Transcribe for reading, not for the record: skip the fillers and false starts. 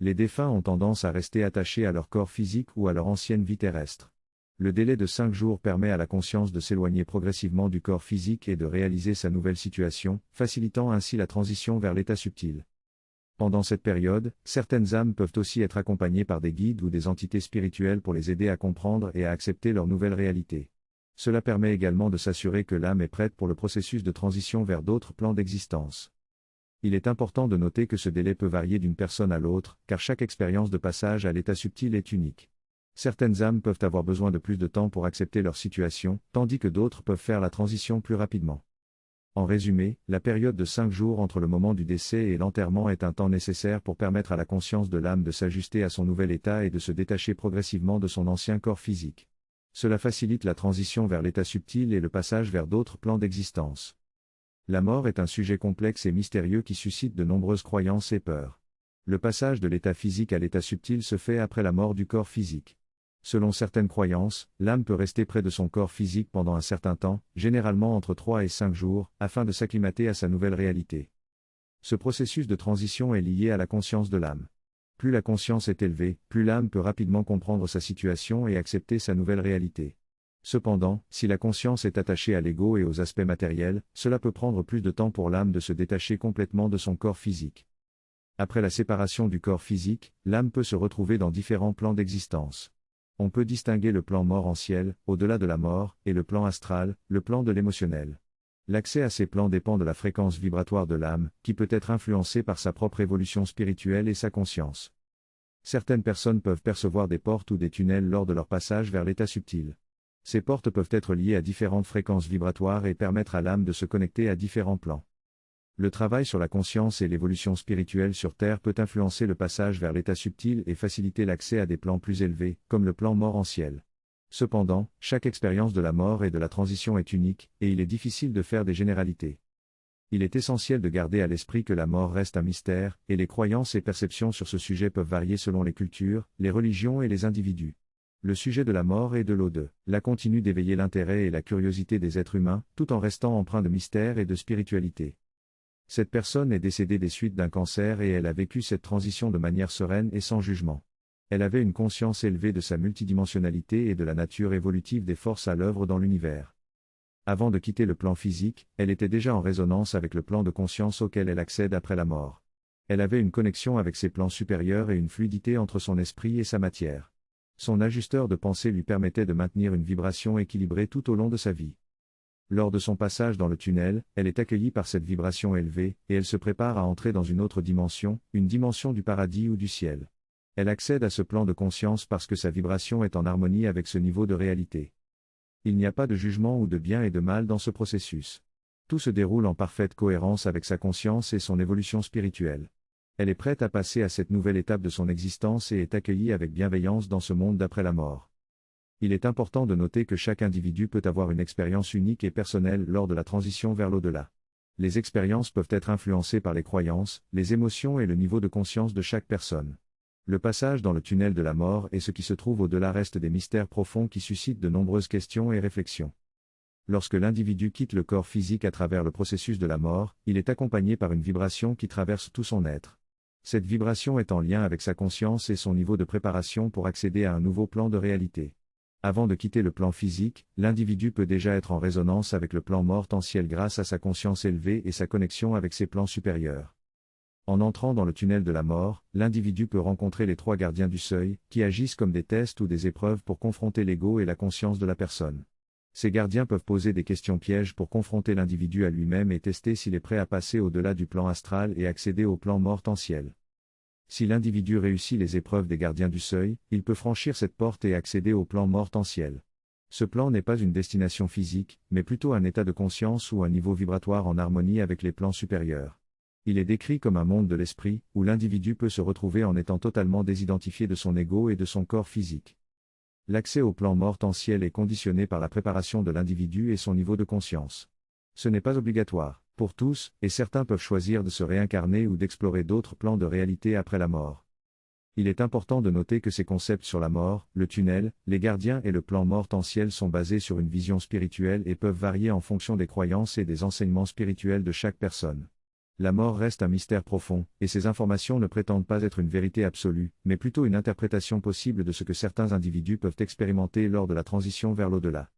Les défunts ont tendance à rester attachés à leur corps physique ou à leur ancienne vie terrestre. Le délai de 5 jours permet à la conscience de s'éloigner progressivement du corps physique et de réaliser sa nouvelle situation, facilitant ainsi la transition vers l'état subtil. Pendant cette période, certaines âmes peuvent aussi être accompagnées par des guides ou des entités spirituelles pour les aider à comprendre et à accepter leur nouvelle réalité. Cela permet également de s'assurer que l'âme est prête pour le processus de transition vers d'autres plans d'existence. Il est important de noter que ce délai peut varier d'une personne à l'autre, car chaque expérience de passage à l'état subtil est unique. Certaines âmes peuvent avoir besoin de plus de temps pour accepter leur situation, tandis que d'autres peuvent faire la transition plus rapidement. En résumé, la période de 5 jours entre le moment du décès et l'enterrement est un temps nécessaire pour permettre à la conscience de l'âme de s'ajuster à son nouvel état et de se détacher progressivement de son ancien corps physique. Cela facilite la transition vers l'état subtil et le passage vers d'autres plans d'existence. La mort est un sujet complexe et mystérieux qui suscite de nombreuses croyances et peurs. Le passage de l'état physique à l'état subtil se fait après la mort du corps physique. Selon certaines croyances, l'âme peut rester près de son corps physique pendant un certain temps, généralement entre 3 et 5 jours, afin de s'acclimater à sa nouvelle réalité. Ce processus de transition est lié à la conscience de l'âme. Plus la conscience est élevée, plus l'âme peut rapidement comprendre sa situation et accepter sa nouvelle réalité. Cependant, si la conscience est attachée à l'ego et aux aspects matériels, cela peut prendre plus de temps pour l'âme de se détacher complètement de son corps physique. Après la séparation du corps physique, l'âme peut se retrouver dans différents plans d'existence. On peut distinguer le plan mort en ciel, au-delà de la mort, et le plan astral, le plan de l'émotionnel. L'accès à ces plans dépend de la fréquence vibratoire de l'âme, qui peut être influencée par sa propre évolution spirituelle et sa conscience. Certaines personnes peuvent percevoir des portes ou des tunnels lors de leur passage vers l'état subtil. Ces portes peuvent être liées à différentes fréquences vibratoires et permettre à l'âme de se connecter à différents plans. Le travail sur la conscience et l'évolution spirituelle sur Terre peut influencer le passage vers l'état subtil et faciliter l'accès à des plans plus élevés, comme le plan mort en ciel. Cependant, chaque expérience de la mort et de la transition est unique, et il est difficile de faire des généralités. Il est essentiel de garder à l'esprit que la mort reste un mystère, et les croyances et perceptions sur ce sujet peuvent varier selon les cultures, les religions et les individus. Le sujet de la mort et de l'au-delà continue d'éveiller l'intérêt et la curiosité des êtres humains, tout en restant empreint de mystère et de spiritualité. Cette personne est décédée des suites d'un cancer et elle a vécu cette transition de manière sereine et sans jugement. Elle avait une conscience élevée de sa multidimensionnalité et de la nature évolutive des forces à l'œuvre dans l'univers. Avant de quitter le plan physique, elle était déjà en résonance avec le plan de conscience auquel elle accède après la mort. Elle avait une connexion avec ses plans supérieurs et une fluidité entre son esprit et sa matière. Son ajusteur de pensée lui permettait de maintenir une vibration équilibrée tout au long de sa vie. Lors de son passage dans le tunnel, elle est accueillie par cette vibration élevée, et elle se prépare à entrer dans une autre dimension, une dimension du paradis ou du ciel. Elle accède à ce plan de conscience parce que sa vibration est en harmonie avec ce niveau de réalité. Il n'y a pas de jugement ou de bien et de mal dans ce processus. Tout se déroule en parfaite cohérence avec sa conscience et son évolution spirituelle. Elle est prête à passer à cette nouvelle étape de son existence et est accueillie avec bienveillance dans ce monde d'après la mort. Il est important de noter que chaque individu peut avoir une expérience unique et personnelle lors de la transition vers l'au-delà. Les expériences peuvent être influencées par les croyances, les émotions et le niveau de conscience de chaque personne. Le passage dans le tunnel de la mort et ce qui se trouve au-delà restent des mystères profonds qui suscitent de nombreuses questions et réflexions. Lorsque l'individu quitte le corps physique à travers le processus de la mort, il est accompagné par une vibration qui traverse tout son être. Cette vibration est en lien avec sa conscience et son niveau de préparation pour accéder à un nouveau plan de réalité. Avant de quitter le plan physique, l'individu peut déjà être en résonance avec le plan mort-en-ciel grâce à sa conscience élevée et sa connexion avec ses plans supérieurs. En entrant dans le tunnel de la mort, l'individu peut rencontrer les 3 gardiens du seuil, qui agissent comme des tests ou des épreuves pour confronter l'ego et la conscience de la personne. Ces gardiens peuvent poser des questions pièges pour confronter l'individu à lui-même et tester s'il est prêt à passer au-delà du plan astral et accéder au plan mort-en-ciel. Si l'individu réussit les épreuves des gardiens du seuil, il peut franchir cette porte et accéder au plan mort-en-ciel. Ce plan n'est pas une destination physique, mais plutôt un état de conscience ou un niveau vibratoire en harmonie avec les plans supérieurs. Il est décrit comme un monde de l'esprit, où l'individu peut se retrouver en étant totalement désidentifié de son ego et de son corps physique. L'accès au plan mort-en-ciel est conditionné par la préparation de l'individu et son niveau de conscience. Ce n'est pas obligatoire pour tous, et certains peuvent choisir de se réincarner ou d'explorer d'autres plans de réalité après la mort. Il est important de noter que ces concepts sur la mort, le tunnel, les gardiens et le plan mort-en-ciel sont basés sur une vision spirituelle et peuvent varier en fonction des croyances et des enseignements spirituels de chaque personne. La mort reste un mystère profond, et ces informations ne prétendent pas être une vérité absolue, mais plutôt une interprétation possible de ce que certains individus peuvent expérimenter lors de la transition vers l'au-delà.